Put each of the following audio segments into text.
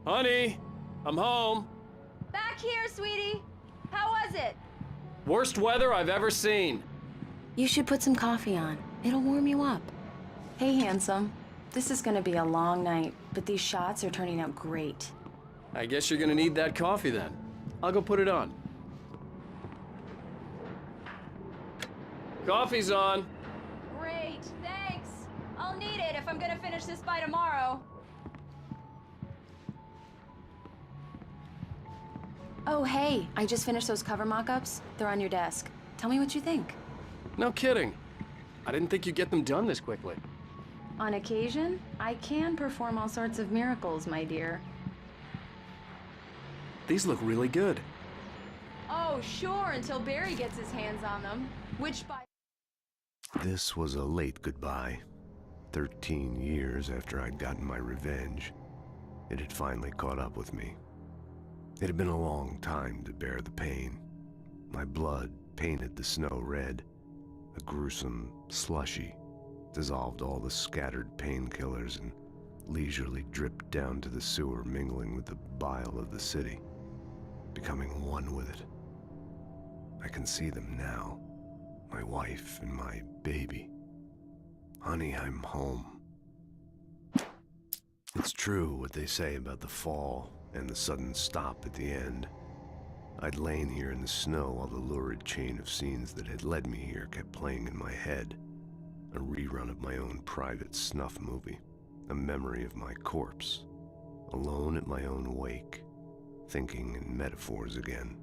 Honey, I'm home. Back here, sweetie. How was it? Worst weather I've ever seen. You should put some coffee on. It'll warm you up. Hey, handsome. This is gonna be a long night, but these shots are turning out great. I guess you're gonna need that coffee then. I'll go put it on. Coffee's on. Great, thanks. I'll need it if I'm gonna finish this by tomorrow. Oh, hey, I just finished those cover mock-ups. They're on your desk. Tell me what you think. No kidding. I didn't think you'd get them done this quickly. On occasion, I can perform all sorts of miracles, my dear. These look really good. Oh, sure, until Barry gets his hands on them. Which by... This was a late goodbye. 13 years after I'd gotten my revenge, it had finally caught up with me. It had been a long time to bear the pain. My blood painted the snow red. A gruesome slushy dissolved all the scattered painkillers and leisurely dripped down to the sewer, mingling with the bile of the city, becoming one with it. I can see them now, my wife and my baby. Honey, I'm home. It's true what they say about the fall and the sudden stop at the end. I'd lain here in the snow while the lurid chain of scenes that had led me here kept playing in my head. A rerun of my own private snuff movie. A memory of my corpse. Alone at my own wake. Thinking in metaphors again.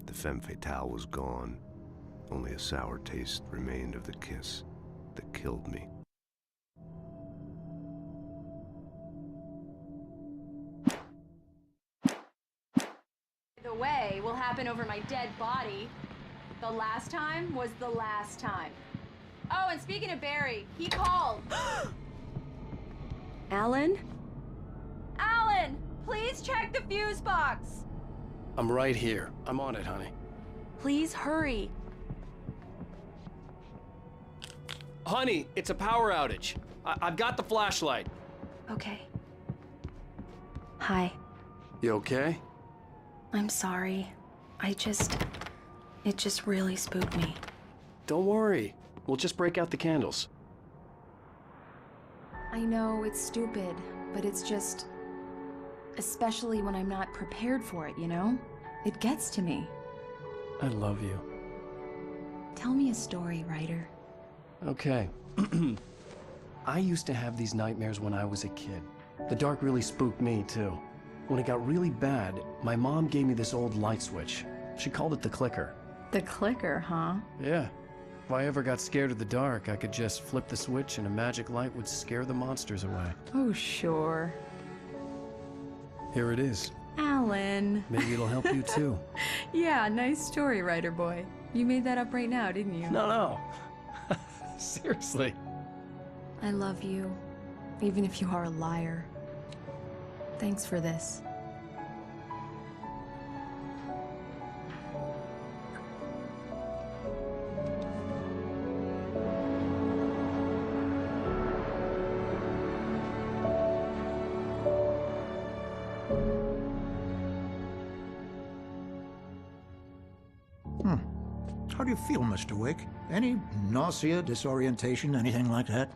The femme fatale was gone. Only a sour taste remained of the kiss that killed me. The way will happen over my dead body. The last time was the last time. Oh, and speaking of Barry, he called. Alan? Alan, please check the fuse box. I'm right here. I'm on it, honey. Please hurry. Honey, it's a power outage. I've got the flashlight. Okay. Hi. You okay? I'm sorry. It just really spooked me. Don't worry. We'll just break out the candles. I know it's stupid, but it's just... especially when I'm not prepared for it, you know? It gets to me. I love you. Tell me a story, writer. Okay. I used to have these nightmares when I was a kid. The dark really spooked me, too. When it got really bad, my mom gave me this old light switch. She called it the clicker. The clicker, huh? Yeah. If I ever got scared of the dark, I could just flip the switch and a magic light would scare the monsters away. Oh, sure. Here it is. Alan. Maybe it'll help you, too. Yeah, nice story, writer boy. You made that up right now, didn't you? No. Seriously. I love you, even if you are a liar. Thanks for this. How do you feel, Mr. Wake? Any nausea, disorientation, anything like that?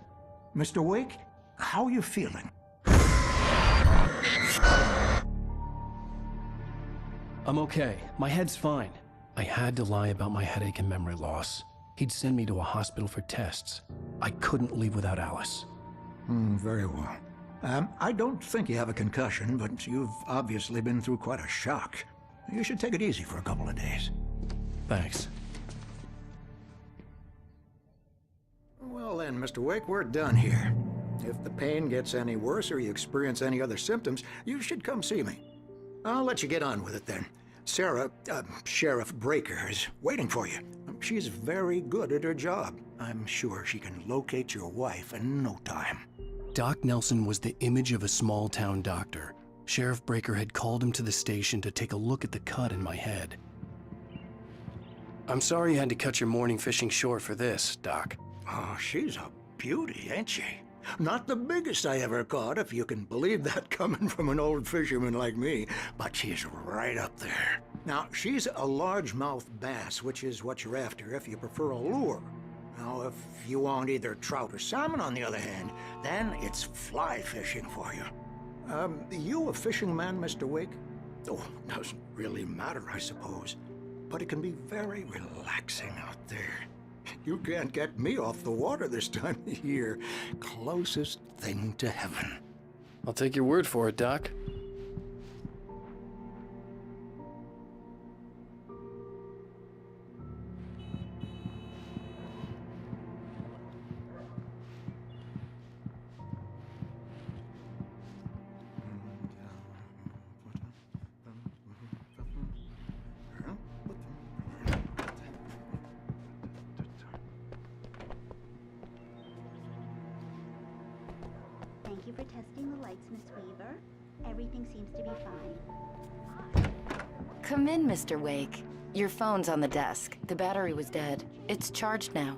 Mr. Wake, how are you feeling? I'm okay. My head's fine. I had to lie about my headache and memory loss. He'd send me to a hospital for tests. I couldn't leave without Alice. Very well. I don't think you have a concussion, but you've obviously been through quite a shock. You should take it easy for a couple of days. Thanks. Well then, Mr. Wake, we're done here. If the pain gets any worse or you experience any other symptoms, you should come see me. I'll let you get on with it then. Sarah, Sheriff Breaker, is waiting for you. She's very good at her job. I'm sure she can locate your wife in no time. Doc Nelson was the image of a small-town doctor. Sheriff Breaker had called him to the station to take a look at the cut in my head. I'm sorry you had to cut your morning fishing short for this, Doc. Oh, she's a beauty, ain't she? Not the biggest I ever caught, if you can believe that coming from an old fisherman like me, but she's right up there. Now, she's a largemouth bass, which is what you're after if you prefer a lure. Now, if you want either trout or salmon, on the other hand, then it's fly fishing for you. You a fishing man, Mr. Wake? Oh, doesn't really matter, I suppose. But it can be very relaxing out there. You can't get me off the water this time of year. Closest thing to heaven. I'll take your word for it, Doc. Thank you for testing the lights, Miss Weaver. Everything seems to be fine. Come in, Mr. Wake. Your phone's on the desk. The battery was dead. It's charged now.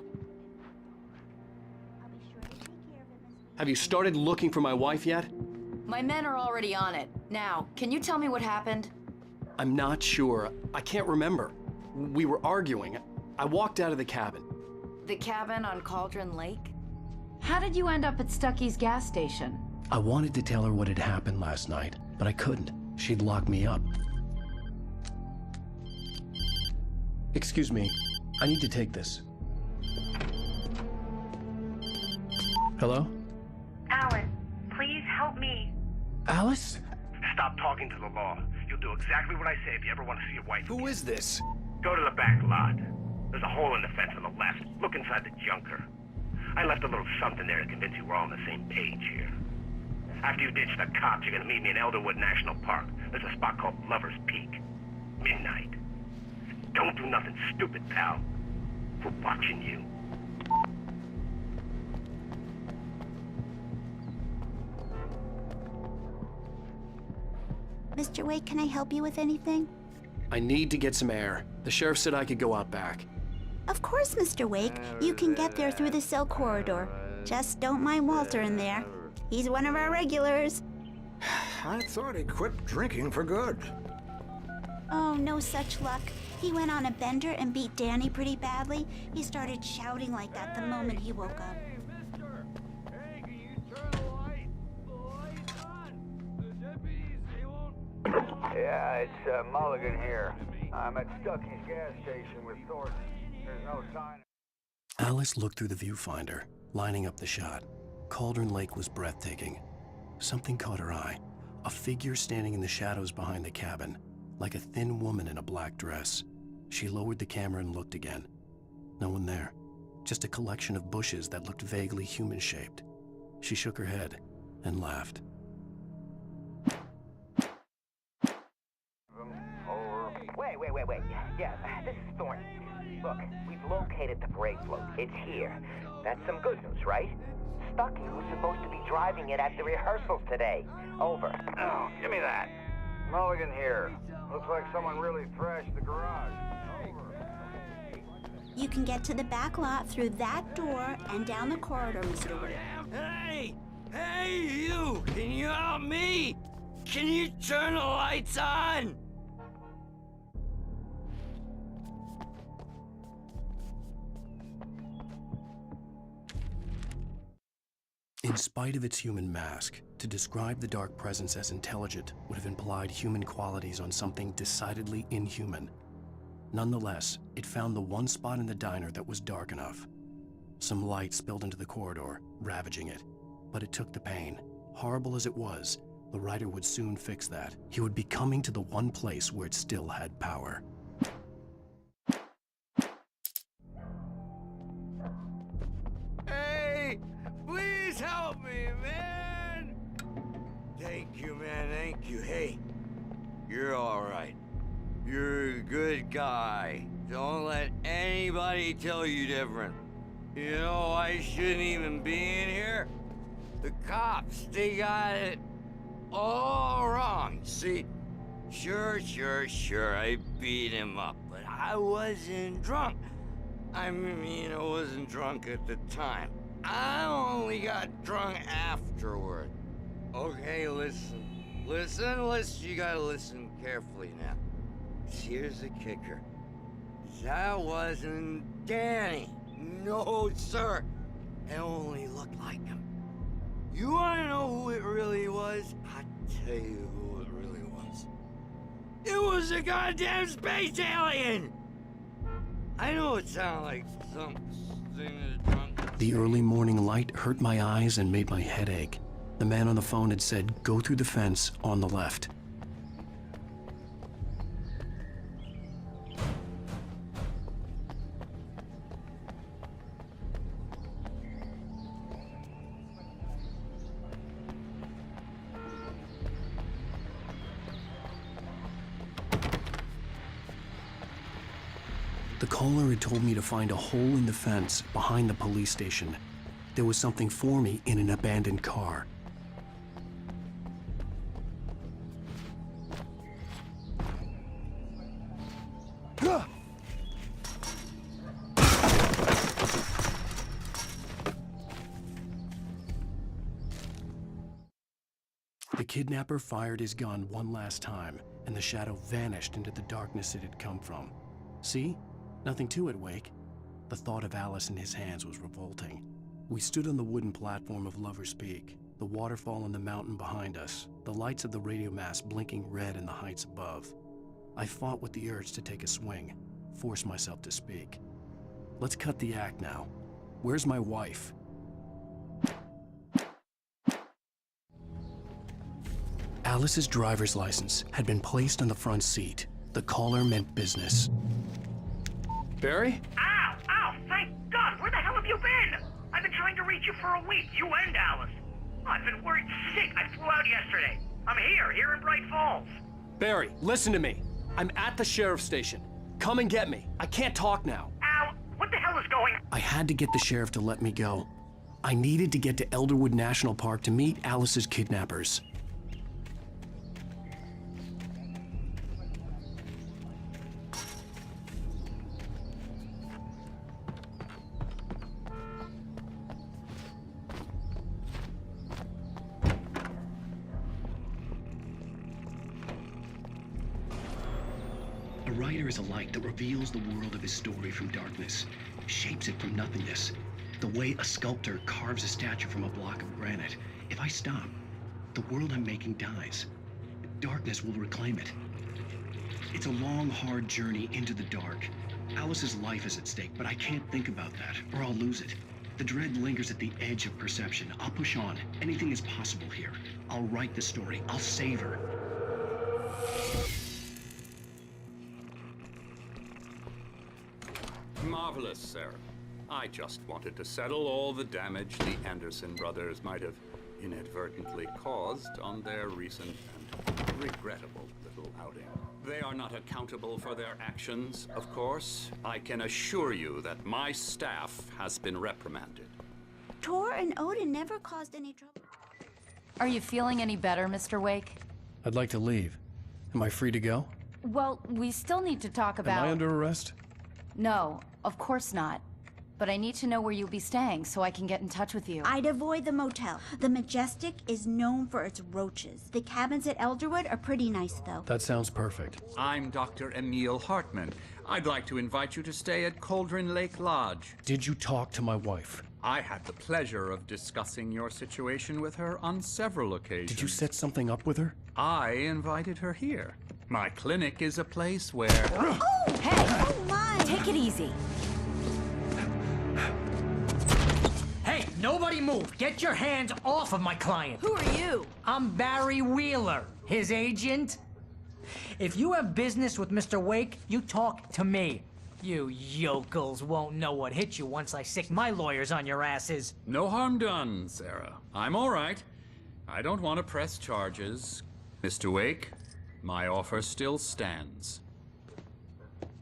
I'll be sure to take care of it, Miss Weaver. Have you started looking for my wife yet? My men are already on it. Now, can you tell me what happened? I'm not sure. I can't remember. We were arguing. I walked out of the cabin. The cabin on Cauldron Lake? How did you end up at Stucky's gas station? I wanted to tell her what had happened last night, but I couldn't. She'd lock me up. Excuse me. I need to take this. Hello? Alan, please help me. Alice? Stop talking to the law. You'll do exactly what I say if you ever want to see your wife. Who is this? Go to the back lot. There's a hole in the fence on the left. Look inside the junker. I left a little something there to convince you we're all on the same page here. After you ditch the cops, you're gonna meet me in Elderwood National Park. There's a spot called Lover's Peak. Midnight. Don't do nothing stupid, pal. We're watching you. Mr. Wake, can I help you with anything? I need to get some air. The sheriff said I could go out back. Of course, Mr. Wake. You can get there through the cell corridor. Just don't mind Walter in there. He's one of our regulars. I thought he quit drinking for good. Oh, no such luck. He went on a bender and beat Danny pretty badly. He started shouting like that the moment he woke up. Yeah, it's Mulligan here. I'm at Stucky's gas station with Thornton. There's no sign. Alice looked through the viewfinder, lining up the shot. Cauldron Lake was breathtaking. Something caught her eye. A figure standing in the shadows behind the cabin, like a thin woman in a black dress. She lowered the camera and looked again. No one there. Just a collection of bushes that looked vaguely human-shaped. She shook her head and laughed. Wait. Yeah, this is Thornton. Look, we've located the parade float. It's here. That's some good news, right? Stucky was supposed to be driving it at the rehearsals today. Over. Oh, give me that. Mulligan here. Looks like someone really thrashed the garage. Over. You can get to the back lot through that door and down the corridor, Mr. Wake. Hey, you! Can you help me? Can you turn the lights on? In spite of its human mask, to describe the dark presence as intelligent would have implied human qualities on something decidedly inhuman. Nonetheless, it found the one spot in the diner that was dark enough. Some light spilled into the corridor, ravaging it. But it took the pain. Horrible as it was, the writer would soon fix that. He would be coming to the one place where it still had power. Hey! Please help me, man! Thank you, man, thank you. Hey, you're all right. You're a good guy. Don't let anybody tell you different. You know, I shouldn't even be in here. The cops, they got it all wrong. See, sure, I beat him up, but I wasn't drunk. I mean, I wasn't drunk at the time. I only got drunk afterward. Okay, listen. Listen, you gotta listen carefully now. Here's the kicker. That wasn't Danny. No, sir. It only looked like him. You wanna know who it really was? I'll tell you who it really was. It was a goddamn space alien! I know it sounds like something that's drunk. The early morning light hurt my eyes and made my head ache. The man on the phone had said, go through the fence on the left. The caller had told me to find a hole in the fence behind the police station. There was something for me in an abandoned car. The kidnapper fired his gun one last time, and the shadow vanished into the darkness it had come from. See? Nothing to it, Wake. The thought of Alice in his hands was revolting. We stood on the wooden platform of Lover's Peak, the waterfall on the mountain behind us, the lights of the radio mast blinking red in the heights above. I fought with the urge to take a swing, force myself to speak. Let's cut the act now. Where's my wife? Alice's driver's license had been placed on the front seat. The caller meant business. Barry? Ow! Ow! Thank God! Where the hell have you been? I've been trying to reach you for a week, you and Alice. I've been worried sick. I flew out yesterday. I'm here in Bright Falls. Barry, listen to me. I'm at the sheriff's station. Come and get me. I can't talk now. Ow! What the hell is going on? I had to get the sheriff to let me go. I needed to get to Elderwood National Park to meet Alice's kidnappers. A writer is a light that reveals the world of his story from darkness, shapes it from nothingness. The way a sculptor carves a statue from a block of granite. If I stop, the world I'm making dies. Darkness will reclaim it. It's a long, hard journey into the dark. Alice's life is at stake, but I can't think about that, or I'll lose it. The dread lingers at the edge of perception. I'll push on. Anything is possible here. I'll write the story. I'll save her. Marvelous, Sarah. I just wanted to settle all the damage the Anderson brothers might have inadvertently caused on their recent and regrettable little outing. They are not accountable for their actions, of course. I can assure you that my staff has been reprimanded. Tor and Odin never caused any trouble. Are you feeling any better, Mr. Wake? I'd like to leave. Am I free to go? Well, we still need to talk about... Am I under arrest? No, of course not. But I need to know where you'll be staying so I can get in touch with you. I'd avoid the motel. The Majestic is known for its roaches. The cabins at Elderwood are pretty nice, though. That sounds perfect. I'm Dr. Emil Hartman. I'd like to invite you to stay at Cauldron Lake Lodge. Did you talk to my wife? I had the pleasure of discussing your situation with her on several occasions. Did you set something up with her? I invited her here. My clinic is a place where... Oh! Hey! Oh, my! Take it easy. Hey, nobody move! Get your hands off of my client! Who are you? I'm Barry Wheeler, his agent. If you have business with Mr. Wake, you talk to me. You yokels won't know what hit you once I sick my lawyers on your asses. No harm done, Sarah. I'm all right. I don't want to press charges. Mr. Wake, my offer still stands.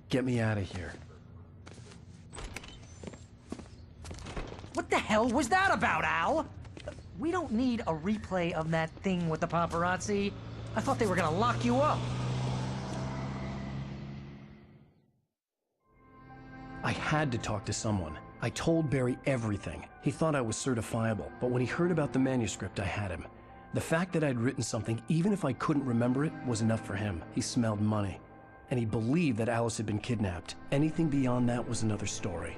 Get me out of here. What the hell was that about, Al? We don't need a replay of that thing with the paparazzi. I thought they were gonna lock you up. I had to talk to someone. I told Barry everything. He thought I was certifiable, but when he heard about the manuscript, I had him. The fact that I'd written something, even if I couldn't remember it, was enough for him. He smelled money. And he believed that Alice had been kidnapped. Anything beyond that was another story.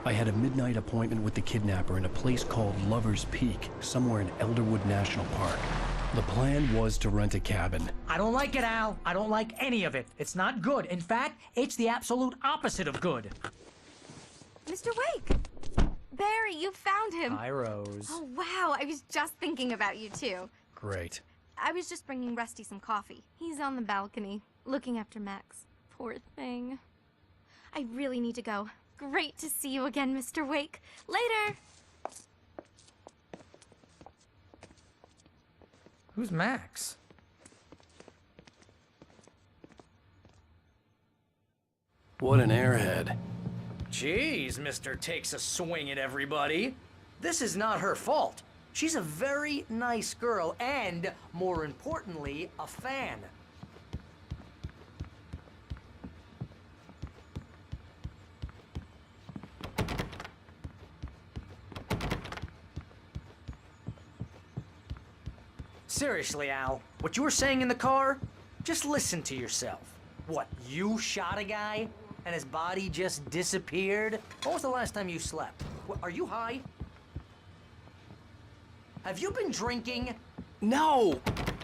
I had a midnight appointment with the kidnapper in a place called Lover's Peak, somewhere in Elderwood National Park. The plan was to rent a cabin. I don't like it, Al. I don't like any of it. It's not good. In fact, it's the absolute opposite of good. Mr. Wake! Barry, you found him! Hi, Rose. Oh, wow. I was just thinking about you, too. Great. I was just bringing Rusty some coffee. He's on the balcony, looking after Max. Poor thing. I really need to go. Great to see you again, Mr. Wake. Later! Who's Max? What an airhead. Jeez, Mr. Takes a swing at everybody. This is not her fault. She's a very nice girl and, more importantly, a fan. Seriously, Al, what you were saying in the car? Just listen to yourself. What, you shot a guy? And his body just disappeared? When was the last time you slept? What, are you high? Have you been drinking? No!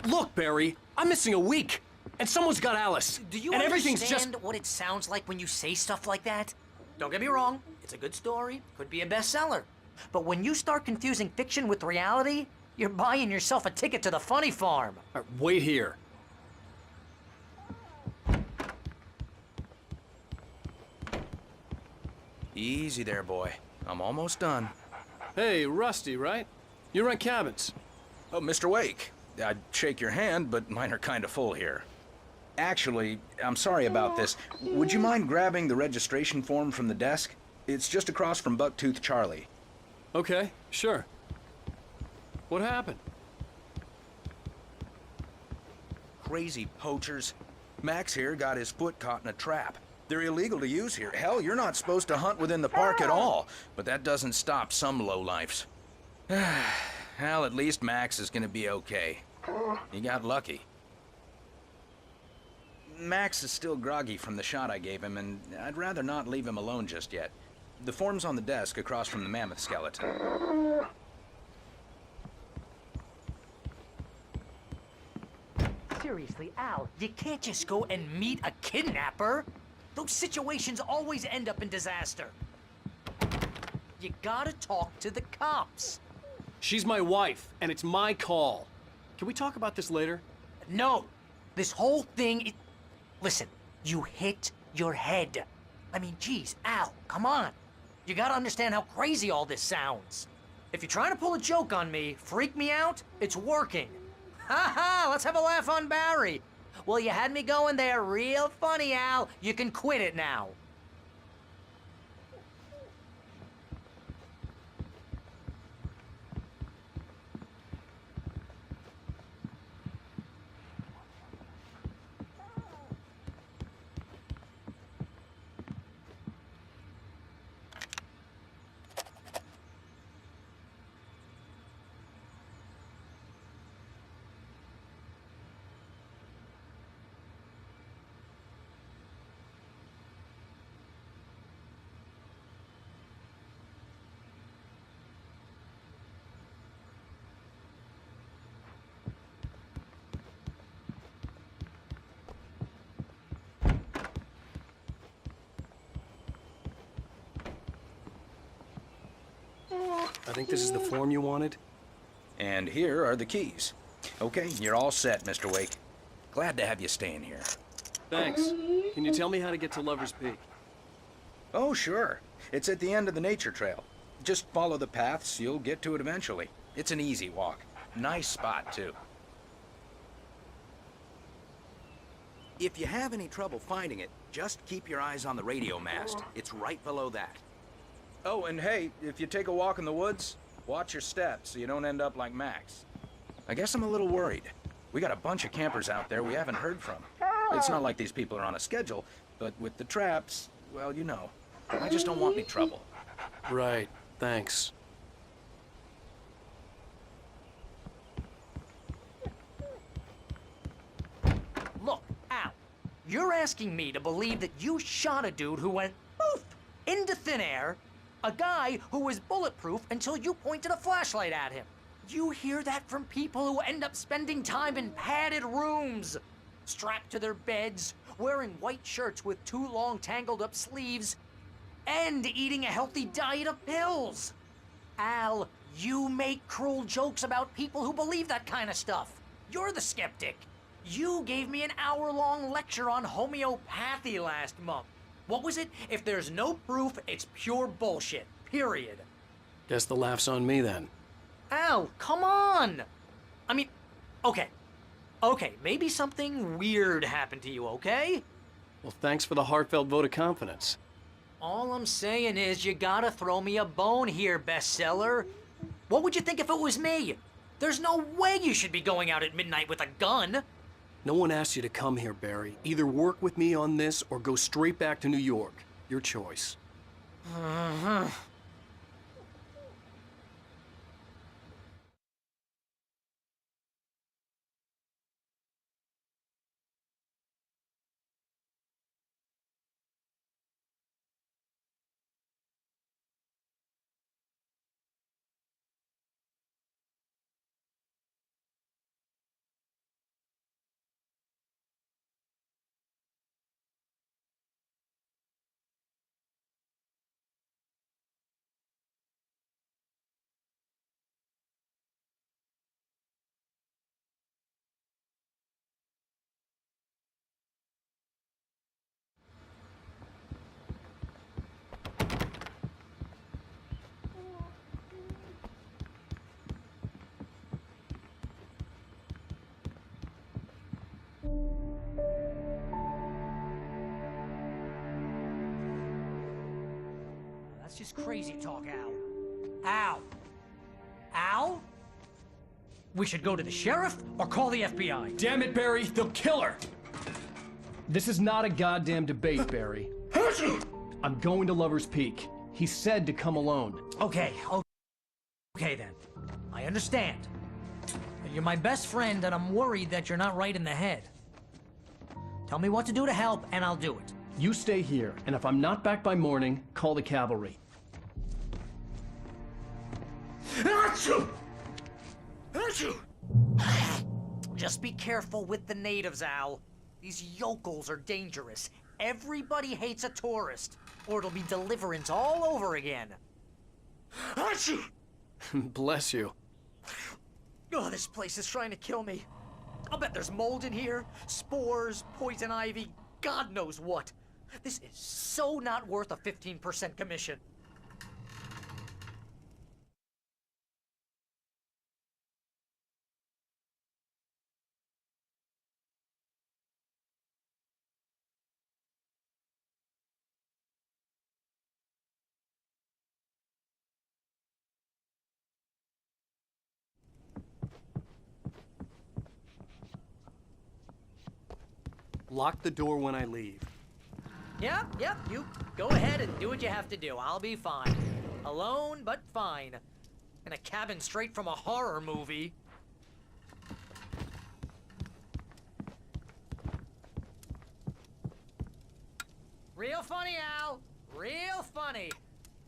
Look, Barry, I'm missing a week, and someone's got Alice. Do you and understand everything's just... what it sounds like when you say stuff like that? Don't get me wrong, it's a good story, could be a bestseller. But when you start confusing fiction with reality, you're buying yourself a ticket to the funny farm. Wait here. Easy there, boy. I'm almost done. Hey, Rusty, right? You rent cabins. Oh, Mr. Wake. I'd shake your hand, but mine are kind of full here. Actually, I'm sorry about this. Would you mind grabbing the registration form from the desk? It's just across from Bucktooth Charlie. Okay, sure. What happened? Crazy poachers. Max here got his foot caught in a trap. They're illegal to use here. Hell, you're not supposed to hunt within the park at all. But that doesn't stop some lowlifes. Well, at least Max is gonna be okay. He got lucky. Max is still groggy from the shot I gave him, and I'd rather not leave him alone just yet. The form's on the desk across from the mammoth skeleton. Seriously, Al, you can't just go and meet a kidnapper. Those situations always end up in disaster. You gotta talk to the cops. She's my wife, and it's my call. Can we talk about this later? No. This whole thing, Listen, you hit your head. I mean, geez, Al, come on. You gotta understand how crazy all this sounds. If you're trying to pull a joke on me, freak me out, it's working. Ha ha, let's have a laugh on Barry. Well, you had me going there real funny, Al. You can quit it now. I think this is the form you wanted. And here are the keys. Okay, you're all set, Mr. Wake. Glad to have you staying here. Thanks. Can you tell me how to get to Lover's Peak? Oh, sure. It's at the end of the nature trail. Just follow the paths, you'll get to it eventually. It's an easy walk. Nice spot, too. If you have any trouble finding it, just keep your eyes on the radio mast. It's right below that. Oh, and hey, if you take a walk in the woods, watch your steps so you don't end up like Max. I guess I'm a little worried. We got a bunch of campers out there we haven't heard from. It's not like these people are on a schedule, but with the traps, well, you know. I just don't want any trouble. Right, thanks. Look, Al, you're asking me to believe that you shot a dude who went poof into thin air, a guy who was bulletproof until you pointed a flashlight at him. You hear that from people who end up spending time in padded rooms, strapped to their beds, wearing white shirts with too long tangled up sleeves, and eating a healthy diet of pills. Al, you make cruel jokes about people who believe that kind of stuff. You're the skeptic. You gave me an hour-long lecture on homeopathy last month. What was it? If there's no proof, it's pure bullshit. Period. Guess the laugh's on me then. Al, come on! I mean, okay, maybe something weird happened to you, okay? Well, thanks for the heartfelt vote of confidence. All I'm saying is you gotta throw me a bone here, bestseller. What would you think if it was me? There's no way you should be going out at midnight with a gun. No one asked you to come here, Barry. Either work with me on this or go straight back to New York. Your choice. That's just crazy talk, Al. Al? Al? We should go to the sheriff or call the FBI. Damn it, Barry, they'll kill her! This is not a goddamn debate, Barry. I'm going to Lover's Peak. He said to come alone. Okay then. I understand. You're my best friend, and I'm worried that you're not right in the head. Tell me what to do to help, and I'll do it. You stay here, and if I'm not back by morning, call the cavalry. Just be careful with the natives, Al. These yokels are dangerous. Everybody hates a tourist, or it'll be Deliverance all over again. Bless you. Oh, this place is trying to kill me. I'll bet there's mold in here, spores, poison ivy, God knows what. This is so not worth a 15% commission. Lock the door when I leave. Yep, you go ahead and do what you have to do. I'll be fine. Alone, but fine. In a cabin straight from a horror movie. Real funny, Al. Real funny.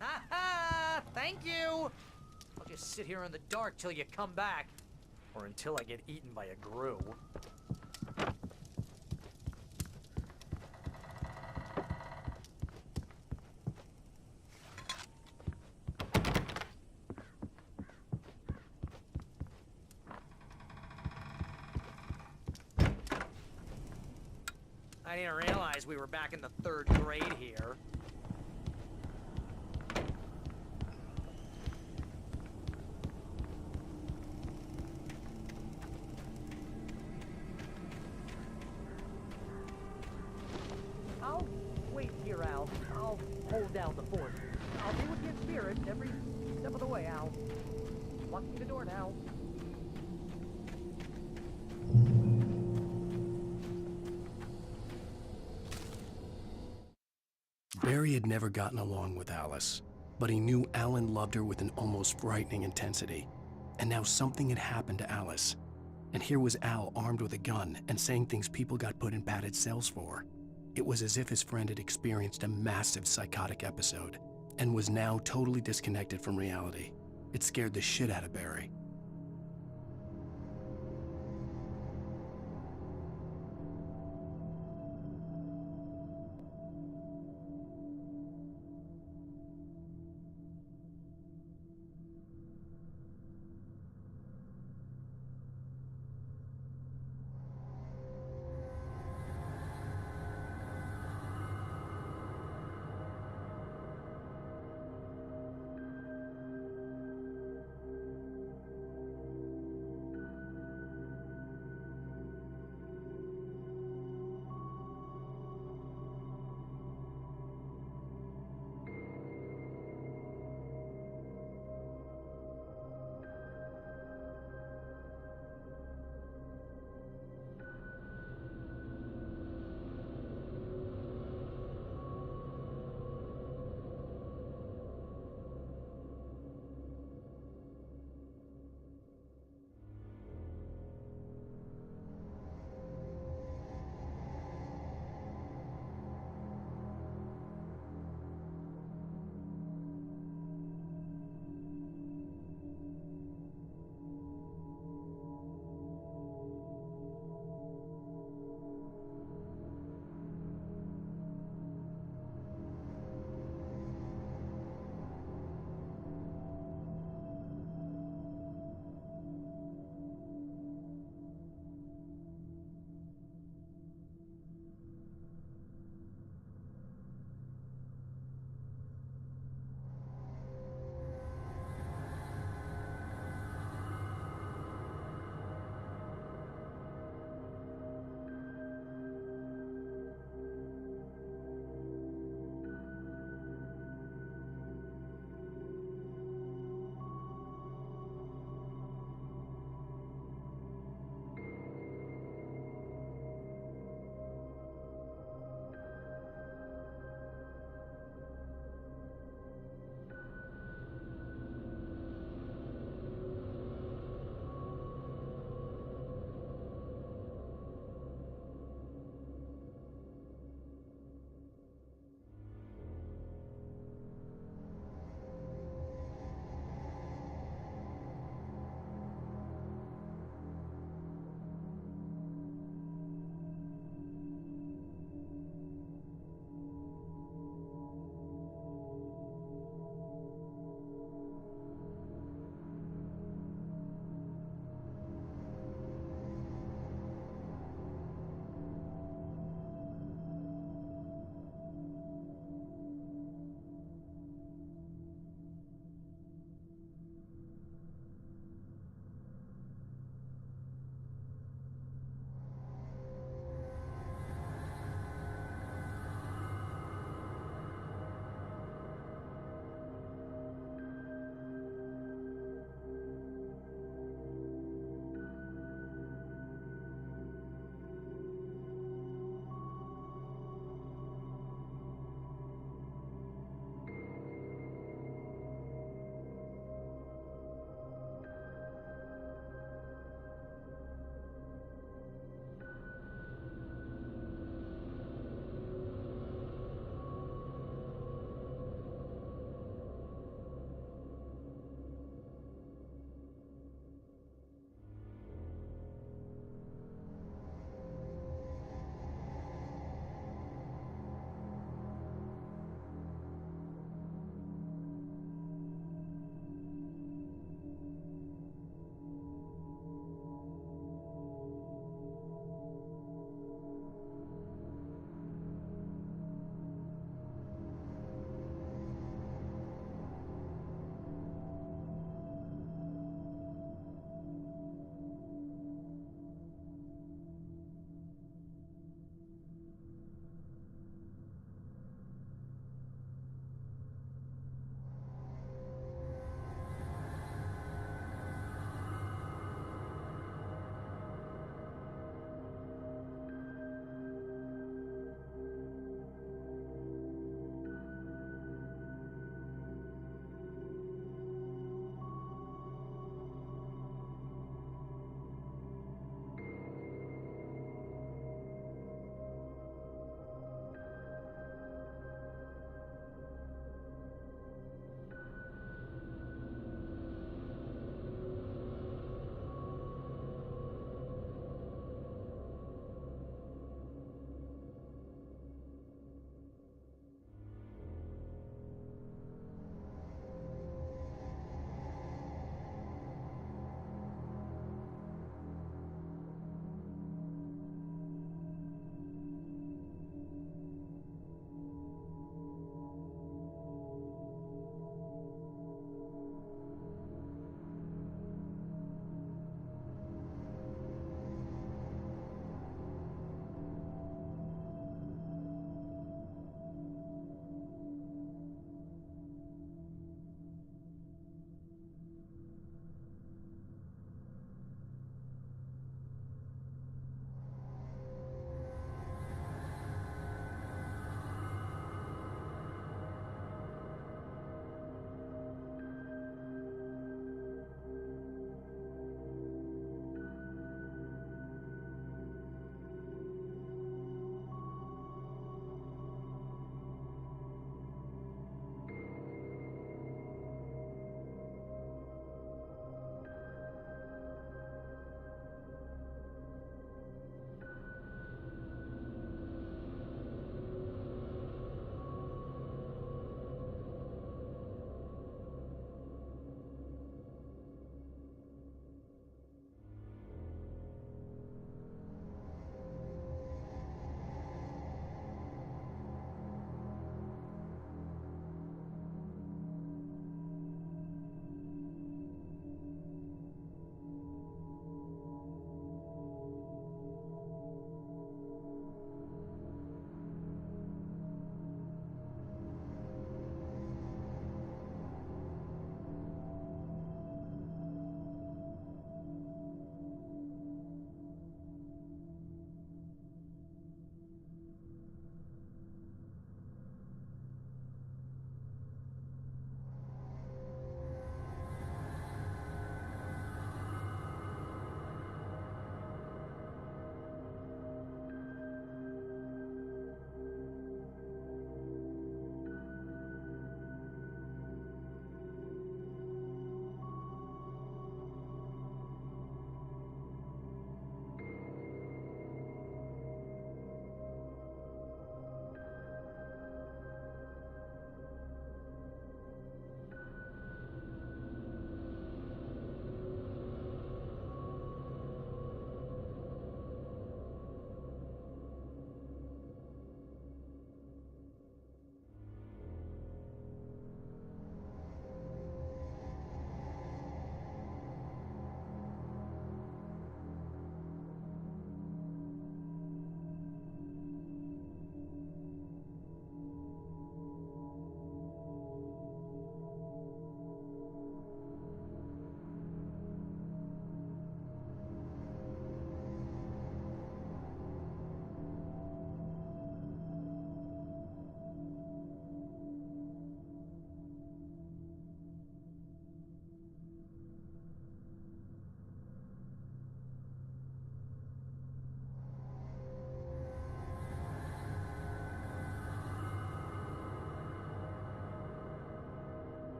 Ha ha! Thank you. I'll just sit here in the dark till you come back. Or until I get eaten by a grue. I didn't realize we were back in the 3rd grade here. I'll wait here, Al. I'll hold down the fort. I'll be with you in spirit every step of the way, Al. Locking the door now. Barry had never gotten along with Alice. but he knew Alan loved her with an almost frightening intensity. And now something had happened to Alice. And here was Al armed with a gun and saying things people got put in padded cells for. It was as if his friend had experienced a massive psychotic episode and was now totally disconnected from reality. It scared the shit out of Barry.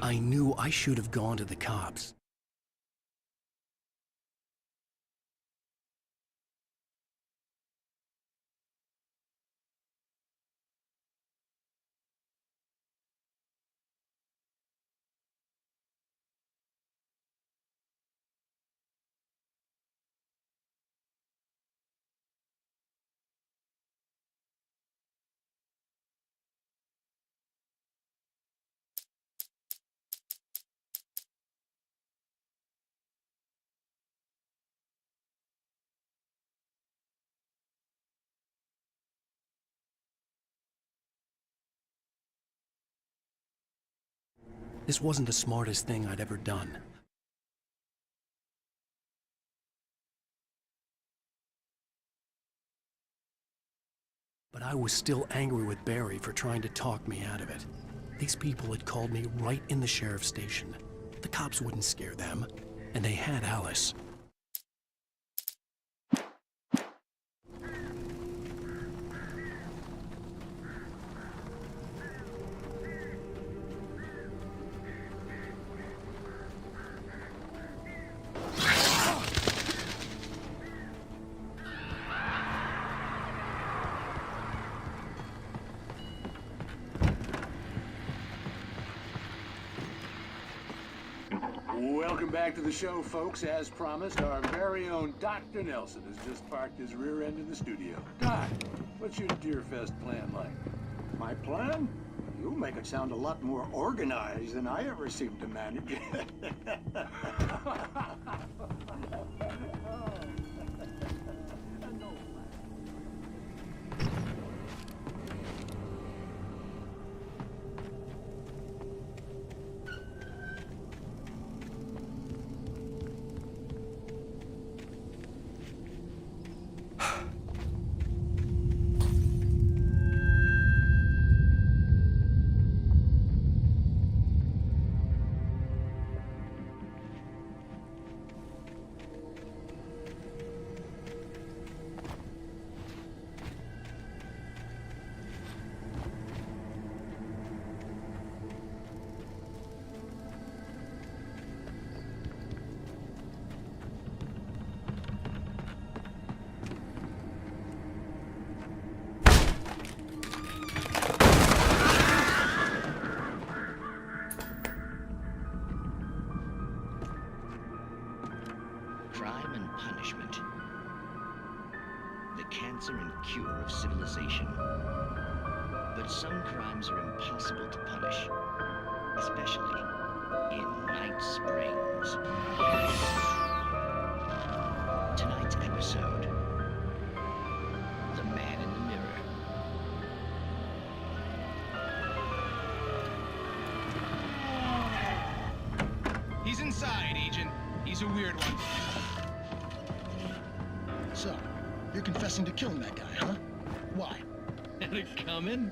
I knew I should have gone to the cops. This wasn't the smartest thing I'd ever done. But I was still angry with Barry for trying to talk me out of it. These people had called me right in the sheriff's station. The cops wouldn't scare them, and they had Alice. Welcome back to the show, folks. As promised, our very own Dr. Nelson has just parked his rear end in the studio. Doc, what's your Deerfest plan like? My plan? You make it sound a lot more organized than I ever seem to manage. Crime and punishment. The cancer and cure of civilization. But some crimes are impossible to punish, especially in Night Springs. Tonight's episode, The Man in the Mirror. He's inside, Agent. He's a weird one. So, you're confessing to killing that guy, huh? Why? Had it coming?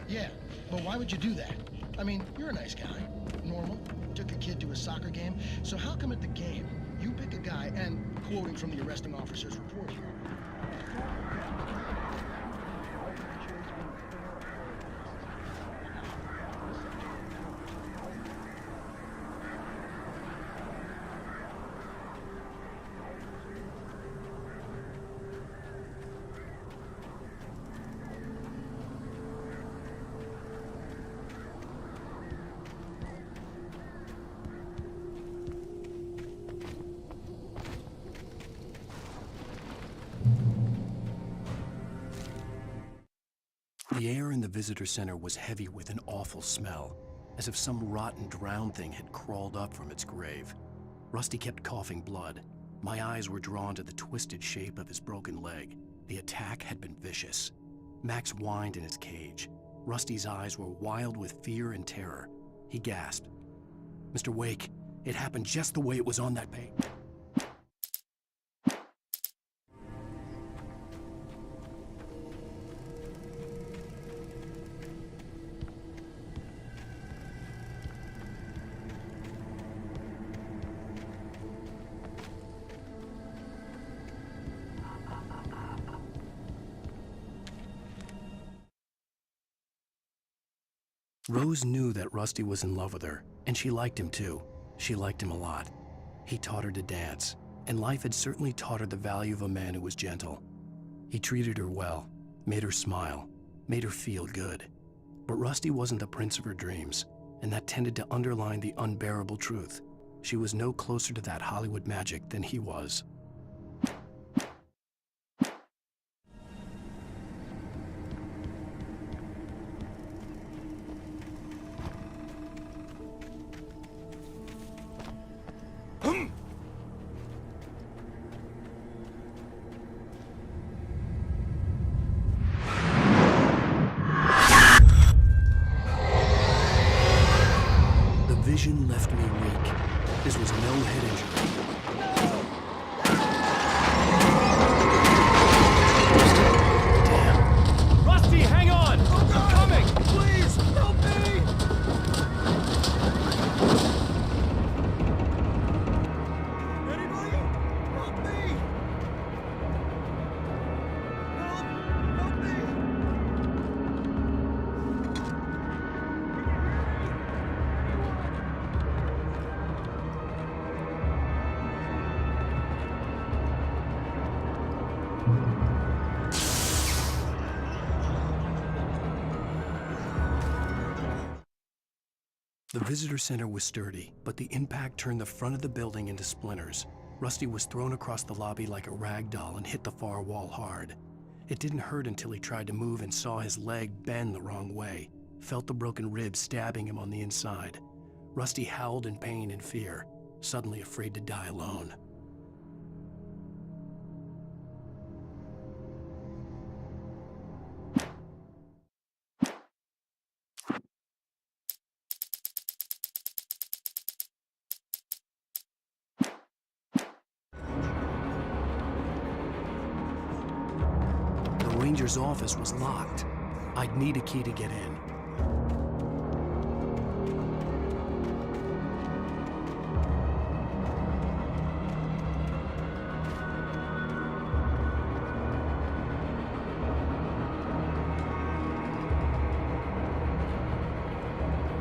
Yeah, but why would you do that? I mean, you're a nice guy. Normal. Took a kid to a soccer game. So how come at the game, you pick a guy and, quoting from the arresting officer's report here, The air in the visitor center was heavy with an awful smell, as if some rotten drowned thing had crawled up from its grave. Rusty kept coughing blood. My eyes were drawn to the twisted shape of his broken leg. The attack had been vicious. Max whined in his cage. Rusty's eyes were wild with fear and terror. He gasped. "Mr. Wake, it happened just the way it was on that page." Rose knew that Rusty was in love with her, and she liked him too. She liked him a lot. He taught her to dance, and life had certainly taught her the value of a man who was gentle. He treated her well, made her smile, made her feel good. But Rusty wasn't the prince of her dreams, and that tended to underline the unbearable truth. She was no closer to that Hollywood magic than he was. Vision left me weak. This was no head injury. Damn. Rusty, hang on! I'm coming! Please, help me! Anybody? Help me! Help me! The visitor center was sturdy, but the impact turned the front of the building into splinters. Rusty was thrown across the lobby like a rag doll and hit the far wall hard. It didn't hurt until he tried to move and saw his leg bend the wrong way, felt the broken ribs stabbing him on the inside. Rusty howled in pain and fear, suddenly afraid to die alone. The ranger's office was locked. I'd need a key to get in.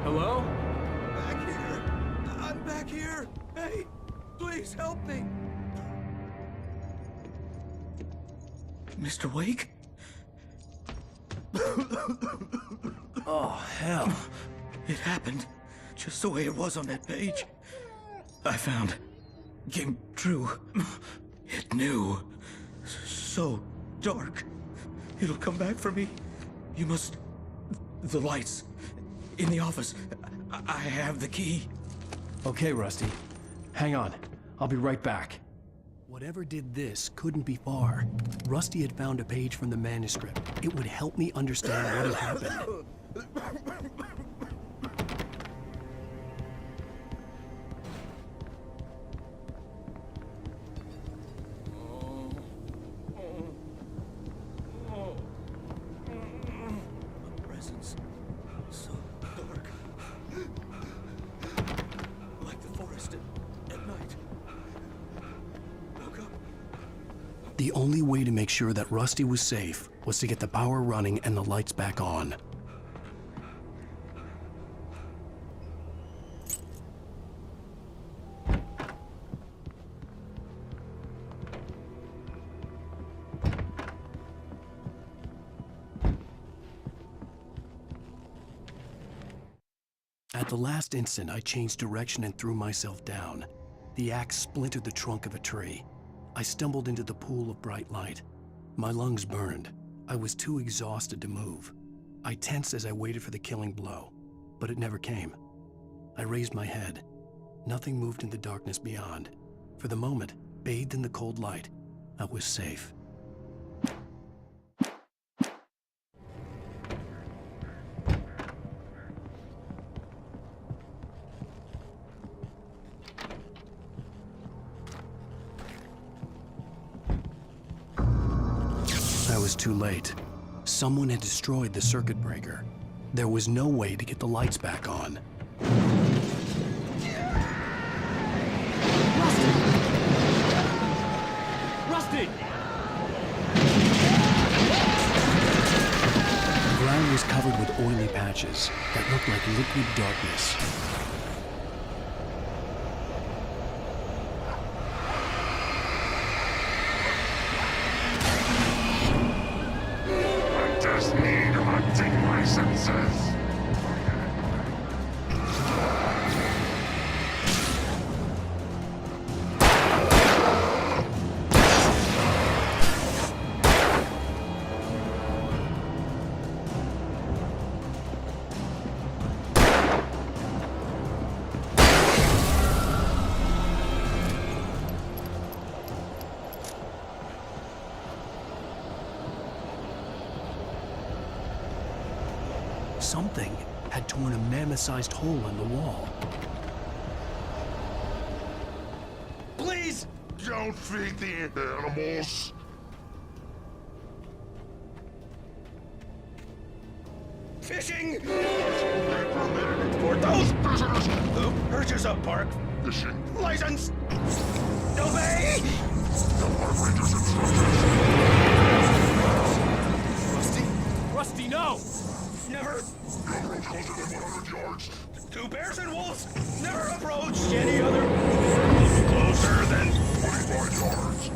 Hello? Back here! I'm back here! Hey, please help me! Mr. Wake? Oh, hell. It happened just the way it was on that page. I found. Came true. It knew. So dark. It'll come back for me. You must... The lights. In the office. I have the key. Okay, Rusty. Hang on. I'll be right back. Whatever did this couldn't be far. Rusty had found a page from the manuscript. It would help me understand what had happened. A presence. So dark. Like the forest at night. Woke up. The only way to make sure that Rusty was safe was to get the power running and the lights back on. At the last instant, I changed direction and threw myself down. The axe splintered the trunk of a tree. I stumbled into the pool of bright light. My lungs burned. I was too exhausted to move. I tensed as I waited for the killing blow, but it never came. I raised my head. Nothing moved in the darkness beyond. For the moment, bathed in the cold light, I was safe. I was too late. Someone had destroyed the circuit breaker. There was no way to get the lights back on. Rusty! The ground was covered with oily patches that looked like liquid darkness. I just need hunting licenses. Something had torn a mammoth-sized hole in the wall. Please don't feed the animals. Fishing! For those visitors who purchase a park fishing license, obey! The park ranger's instructions. Rusty? Rusty, no! Never! Don't approach closer than 100 yards. Two bears and wolves never approach any other closer than 25 yards.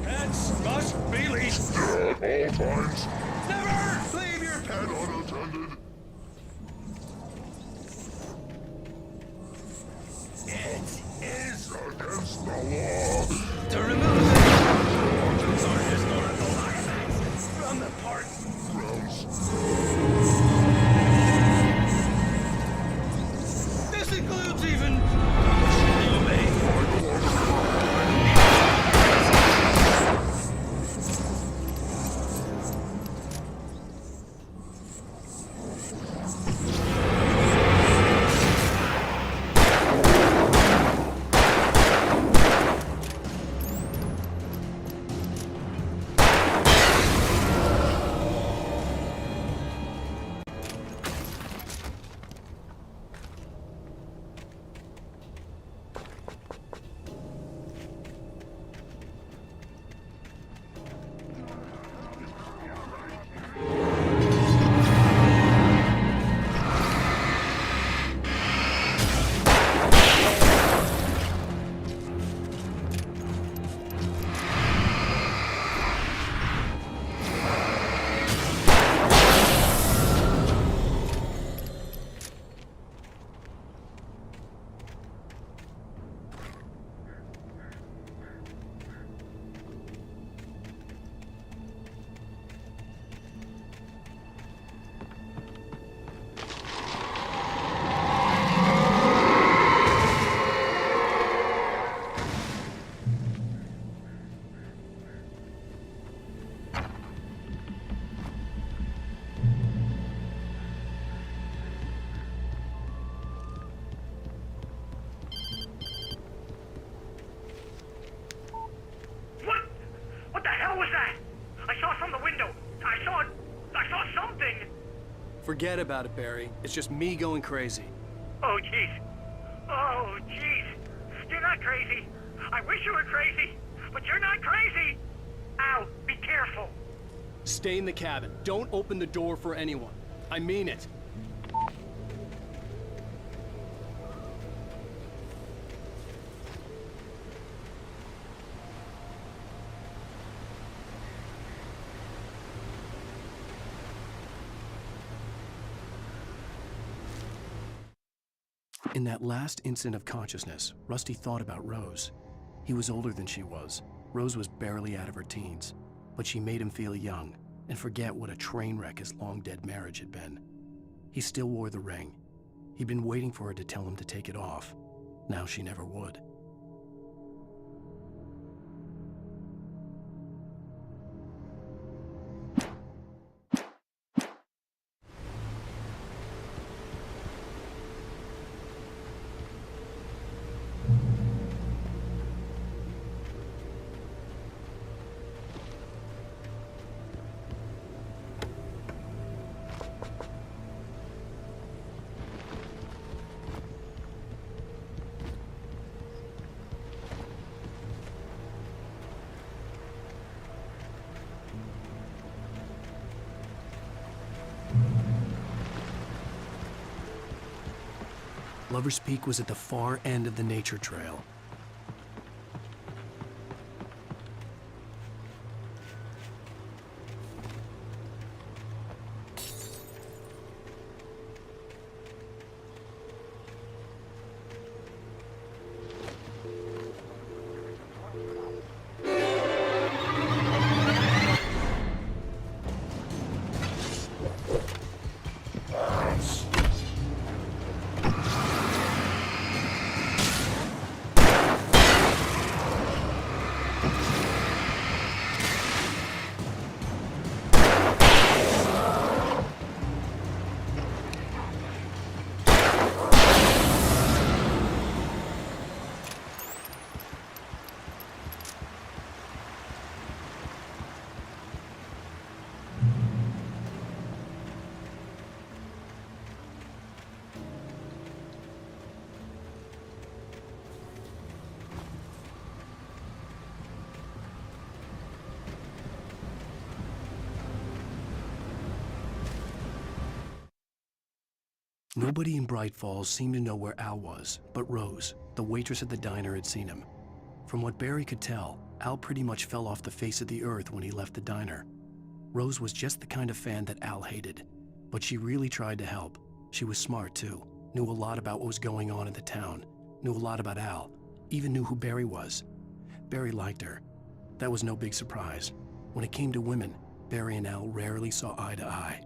Pets must be leashed. At all times. Never leave your pet unattended. It is against the law to remove the historical artifacts from the park grounds. This includes even obey. What the hell was that? I saw from the window. I saw something. Forget about it, Barry. It's just me going crazy. Oh, jeez. Oh, jeez. You're not crazy. I wish you were crazy, but you're not crazy. Ow, be careful. Stay in the cabin. Don't open the door for anyone. I mean it. In that last instant of consciousness, Rusty thought about Rose. He was older than she was. Rose was barely out of her teens, but she made him feel young and forget what a train wreck his long-dead marriage had been. He still wore the ring. He'd been waiting for her to tell him to take it off. Now she never would. Lover's Peak was at the far end of the nature trail. Nobody in Bright Falls seemed to know where Al was, but Rose, the waitress at the diner, had seen him. From what Barry could tell, Al pretty much fell off the face of the earth when he left the diner. Rose was just the kind of fan that Al hated, but she really tried to help. She was smart too, knew a lot about what was going on in the town, knew a lot about Al, even knew who Barry was. Barry liked her. That was no big surprise. When it came to women, Barry and Al rarely saw eye to eye.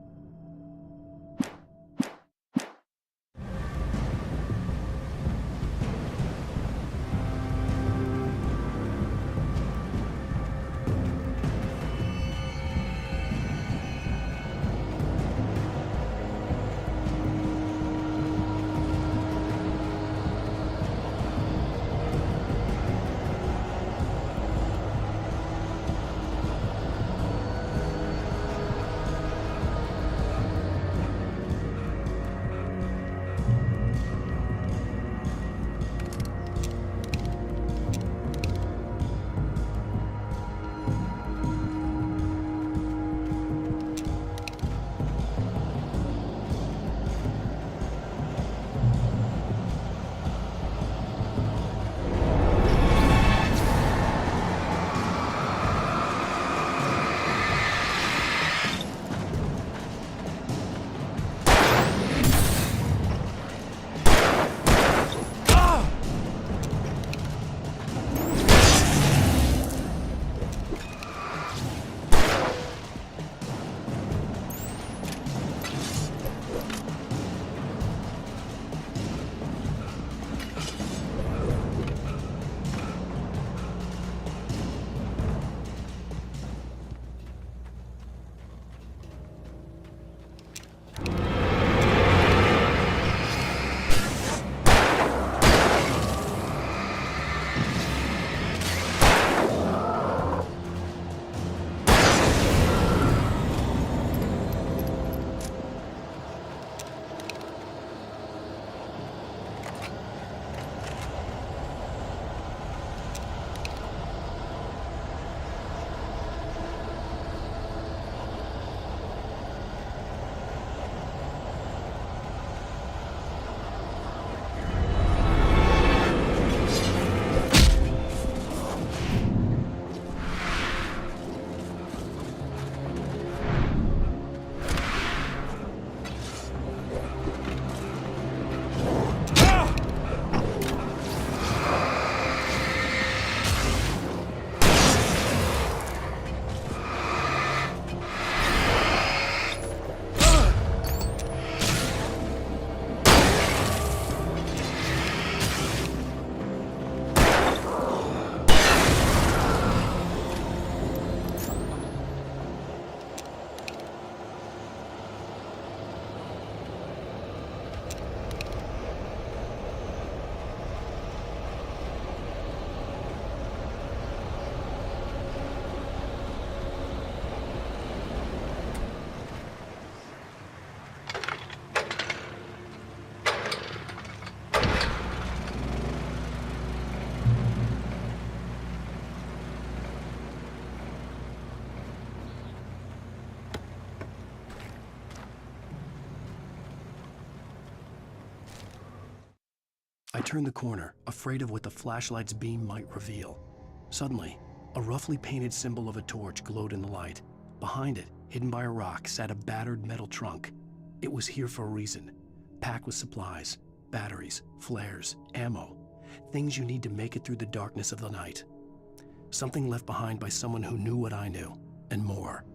I turned the corner, afraid of what the flashlight's beam might reveal. Suddenly, a roughly painted symbol of a torch glowed in the light. Behind it, hidden by a rock, sat a battered metal trunk. It was here for a reason, packed with supplies, batteries, flares, ammo, things you need to make it through the darkness of the night. Something left behind by someone who knew what I knew, and more.